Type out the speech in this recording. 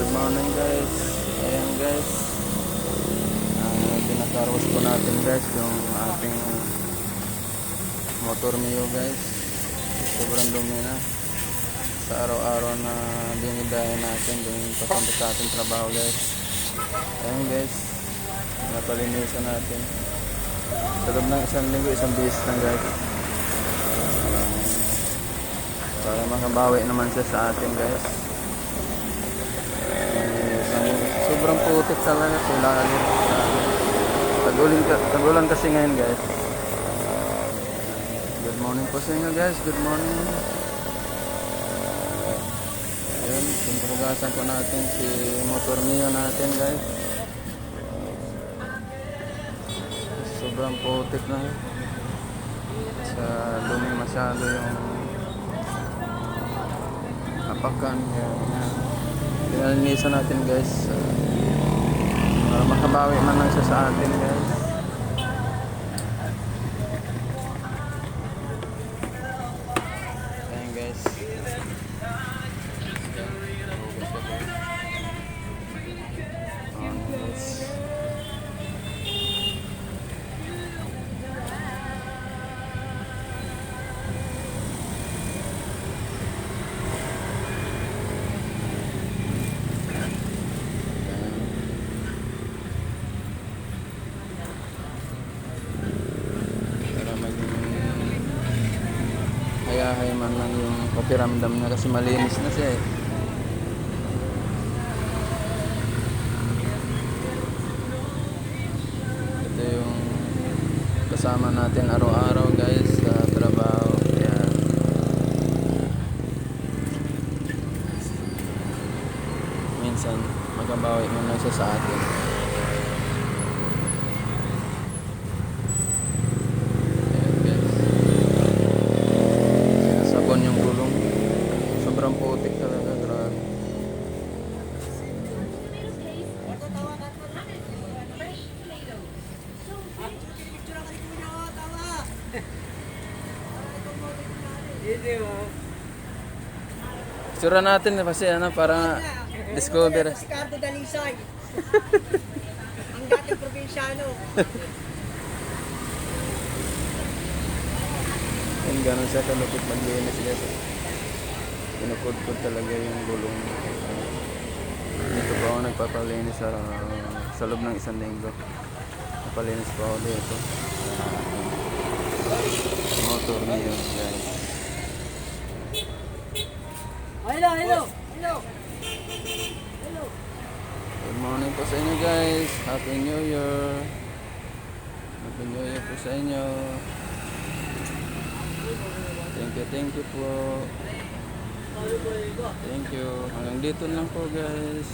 Good morning guys. Ayan guys. Pinakarwas po natin guys yung ating motor Mio guys. Sobrang dumi na. Sa araw-araw na binibayan natin yung papunta sa ating trabaho guys. Ayan guys. Napalinisan natin. Sa loob ng isang linggo, isang beses lang guys. Para makabawi naman siya sa atin guys. Sobrang putik talaga sila. Tagulan kasi ngayon guys. Good morning po sa inyo guys. Good morning. Ayun, pinupugasan po natin si motor Mio natin guys. Sobrang putik na. Sa dumi masyado yung apakan. Pinalinisan natin guys. Para makabawi man lang siya sa atin guys. Ayan guys. Hayahay man lang yung pakiramdam na kasi malinis na siya eh. Ito yung kasama natin araw-araw guys sa trabaho. Kaya minsan magabawi mo na siya sa atin. Yung gulong sobrang putik talaga, grabe. Sura natin kasi ano, para discover Si Cardo Dalisay. Ang dating probinsyano. yung gano'n siya kalupit maglinis guys. Pinukod-kod talaga yung gulong. Dito pa ako nagpapalinis sa loob ng isang linggo. Napalinis pa ako dito. Motor Mio guys. Hello, hello. Hello. Hello. Good morning po sa inyo guys. Happy New Year. Happy New Year po sa inyo. Thank you po. Thank you. Hanggang dito lang po guys.